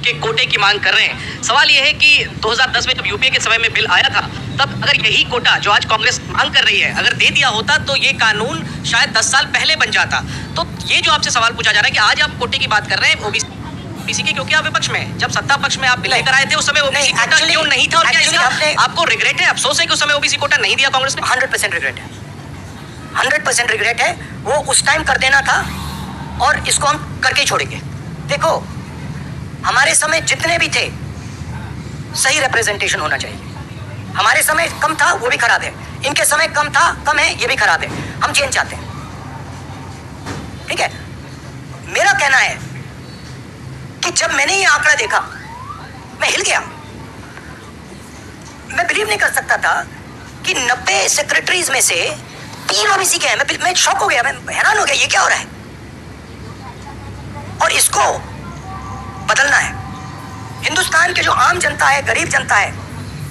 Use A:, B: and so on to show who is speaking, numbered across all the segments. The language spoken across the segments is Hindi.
A: के कोटे की मांग कर रहे हैं। सवाल यह है कि 2010 में जब यूपीए के समय में बिल आया था, तब अगर यही कोटा जो आज कांग्रेस मांग कर रही है अगर दे दिया होता तो ये कानून शायद 10 साल पहले बन जाता। तो ये जो आपसे सवाल पूछा जा रहा है कि आज आप कोटे की बात कर रहे हैं ओबीसी की, क्योंकि आप विपक्ष में, जब सत्ता पक्ष में आप बिल लेकर आए थे उस समय ओबीसी कोटा क्यों नहीं था, और क्या इसका आपको रिग्रेट है, अफसोस है कि उस समय ओबीसी कोटा नहीं दिया कांग्रेस ने?
B: 100% रिग्रेट है, 100% रिग्रेट है। वो उस टाइम कर देना था और इसको हम करके छोड़ेंगे। देखो, हमारे समय जितने भी थे सही रिप्रेजेंटेशन होना चाहिए। हमारे समय कम था, वो भी खराब है। इनके समय कम था, कम है, ये भी खराब है। हम चेंज चाहते हैं, ठीक है। मेरा कहना है कि जब मैंने ये आंकड़ा देखा मैं हिल गया। मैं बिलीव नहीं कर सकता था कि 90 सेक्रेटरीज में से 3 ओबीसी के हैं। मैं शॉक हो गया, मैं हैरान हो गया, ये क्या हो रहा है। और इसको बदलना है। हिंदुस्तान के जो आम जनता है, गरीब जनता है,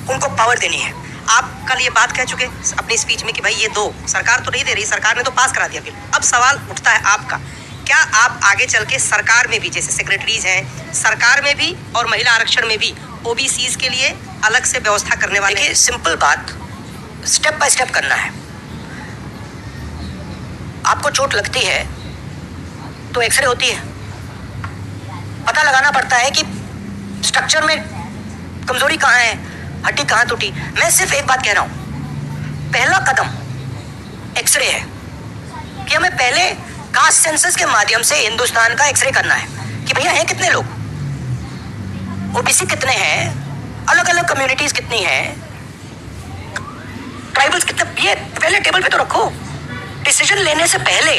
B: उनको पावर देनी है।
A: आप कल ये बात कह चुके अपनी स्पीच में कि भाई ये दो, सरकार तो नहीं दे रही, सरकार ने तो पास करा दिया बिल। अब सवाल उठता है आपका, क्या आप आगे चल के सरकार में भी, जैसे सेक्रेटरीज हैं, सरकार में भी और महिला आरक्षण में भी ओबीसीज के लिए अलग से व्यवस्था करने वाले?
B: देखिए, सिंपल बात, स्टेप बाय स्टेप करना है। आपको चोट लगती है तो एक्सरे होती है, पता लगाना पड़ता है कि स्ट्रक्चर में कमजोरी कहाँ है, हड्डी कहाँ टूटी। मैं सिर्फ एक बात कह रहा हूं, पहला कदम एक्सरे है कि हमें पहले कास्ट सेंसस के माध्यम से हिंदुस्तान का एक्सरे करना है कि भैया हैं कितने लोग, ओबीसी कितने हैं, अलग अलग कम्युनिटीज कितनी हैं, ट्राइबल्स कितने, ये पहले टेबल पे तो रखो। डिसीजन लेने से पहले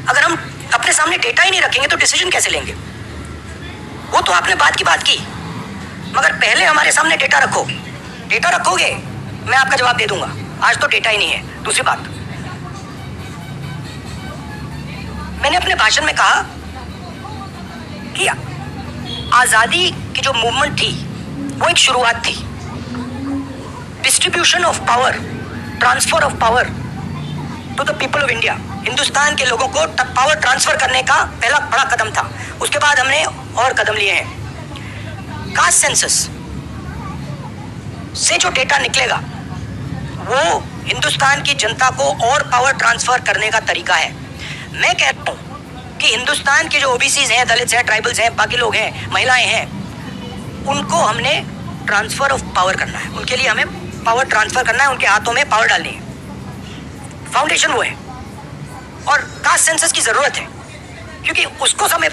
B: अगर हम अपने सामने डेटा ही नहीं रखेंगे तो डिसीजन कैसे लेंगे? वो तो आपने बात की, मगर पहले हमारे सामने डेटा रखो। डेटा रखोगे, मैं आपका जवाब दे दूंगा। आज तो डेटा ही नहीं है। दूसरी बात, मैंने अपने भाषण में कहा कि आजादी की जो मूवमेंट थी वो एक शुरुआत थी। Distribution of power, transfer of power to the people of India, Hindustan के लोगों को पावर ट्रांसफर करने का पहला बड़ा कदम था। उसके बाद हमने और कदम लिए हैं। कास्ट सेंसस से जो डेटा निकलेगा वो हिंदुस्तान की जनता को और पावर ट्रांसफर करने का तरीका है। मैं कहता हूं कि हिंदुस्तान के जो ओबीसीज हैं, दलित हैं, ट्राइबल्स हैं, बाकी लोग हैं, महिलाएं हैं, उनको हमने ट्रांसफर ऑफ पावर करना है। उनके लिए हमें पावर ट्रांसफर करना है, उनके हाथों में पावर डालनी है। फाउंडेशन वो है, और कास्ट सेंसस की जरूरत है, क्योंकि उसको समझे